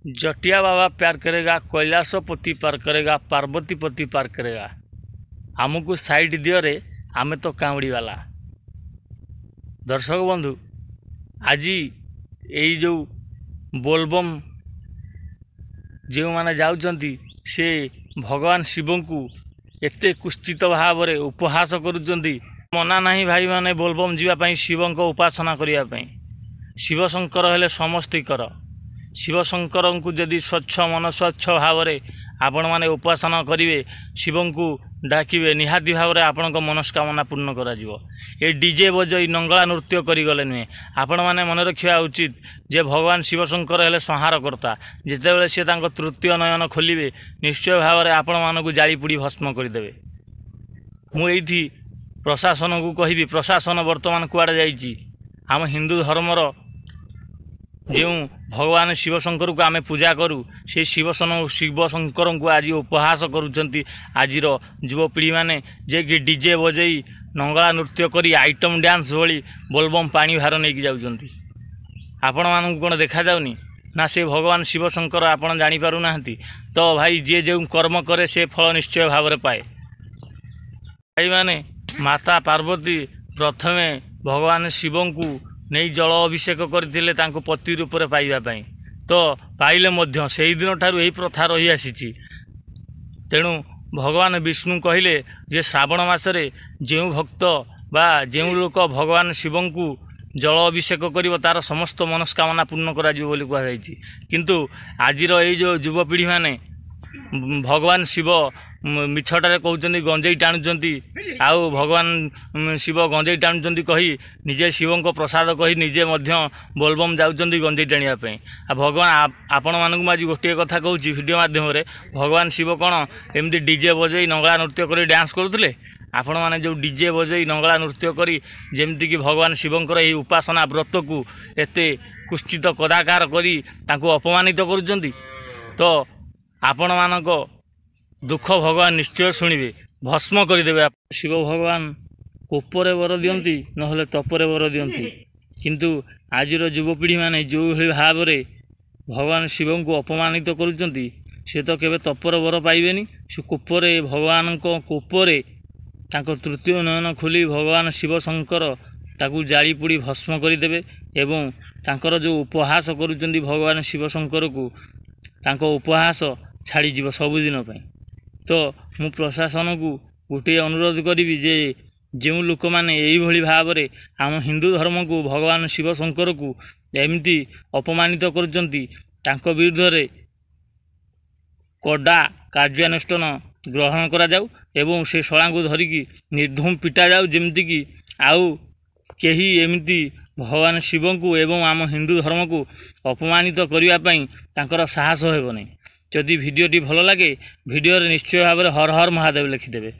जटिया बाबा प्यार करेगा, कैलाशपति पार करेगा, पार्वतीपति पार करेगा। आमको साइड दियो रे, आमे तो कावड़ी वाला। दर्शक बंधु, आज यही जो बोलबम जो माने जाउचंती से भगवान शिव को एते कुष्ठित भाव में उपहास करुचंती। मना नहीं भाई माने बोलबम जीवाई शिव को उपासना करने। शिव शंकर हेले समस्तीकर। शिव शंकर को जदि स्वच्छ मन स्वच्छ भाव में आपण मैंने उपासना करेंगे, शिव को डाकिबे, निहाती भाव में आपण मनस्कामना पूर्ण करा जीवो। ए डीजे बजई नंगला नृत्य करिगले नुहे। आपण मैंने मन रखा उचित जे भगवान शिव शंकर हेले संहारकर्ता। जितेबाला सी तृतीय नयन खोलिबे, निश्चय भाव में आपण मानक जाली पुड़ी भस्म करदे। मुझे प्रशासन को कहबी, प्रशासन वर्तमान कुआड़े जाइए। आम हिंदू धर्मर जो भगवान शिव शंकर को आमे पूजा करूँ, से शिव शंकर को आज उपहास करुँच। आज युवपीढ़ी मैंने जे कि डीजे बजई नंगला नृत्य करी आइटम डांस भली बोलबम पानी भार नहीं जाऊँच। आपण मानू कौन देखा जाऊनी ना से भगवान शिव शंकर आपण जानीपारू ना। तो भाई जे जो कर्म करे से फल निश्चय भाव में पाए। भाई माने माता पार्वती प्रथमे भगवान शिव को नहीं जल अभिषेक करते पति रूप में पाइबापी। तो पाइले मध्य से दिन ठारू यही प्रथा रही आसी। तेणु भगवान विष्णु कहले जे श्रावण मासरे जो भक्त बा जो लोक भगवान शिव को जल अभिषेक कर तार समस्त मनस्कामना पूर्ण करा कहुई। किंतु आज जो युवपीढ़ी माने भगवान शिव मिछटारे कहते गंजेई टाणुंट। आउ भगवान शिव गंजेई टाणुंट कही निजे शिव को प्रसाद कही निजे बोलबम जाऊँच गंजेई टाणियापी। भगवान आपण मानक आज गोटे कथा कहूँ वीडियो माध्यम भगवान शिव कौन एमती डीजे बजई नंगला नृत्य कर डांस करुले। आपण मैंने जो डीजे बजई नंगला नृत्य करी जेमती कि भगवान शिवंकर यही उपासना व्रत को एते कुष्ठित कदाकार करी तांको अपमानित करुचंती। तो आपण मानक दुख भगवान निश्चय शुणिबे, भस्म करदे। शिव भगवान कोपरे वर दियंती नहले तपरे वर दियंती। किंतु आज युवपीढ़ी माने जो भाव में भगवान शिव को अपमानित करुचंती से तो केबे तपर वर पाइबेनी। से कोपरे भगवान को कोपरे तांको तृतीय नयन खोली भगवान शिव शंकर ताकू जाली पुड़ी भस्म करदे। एवं तांकर जो उपहास करुचंती भगवान शिव शंकर को तांको उपहास छाड़ी जीव सबुदिन पाई। तो मु प्रशासन को गोटे अनुरोध करी जे जो लोक मैंने यही भाव में आम हिंदू धर्म को भगवान शिव शंकर को एमती अपमानित कर विरुद्ध रे कड़ा कार्यानुष्ठान ग्रहण करा जाऊ एवं से शला को धरिकी निर्धूम पिटा जाऊ। जमती कि आउ केही एमती भगवान शिव को एवं आम हिंदू धर्म को अपमानित करने साहस हेब नहीं। जदि भिडियोटी भल लगे भिडियो निश्चय भाव में हर हर महादेव लिखिदेवे।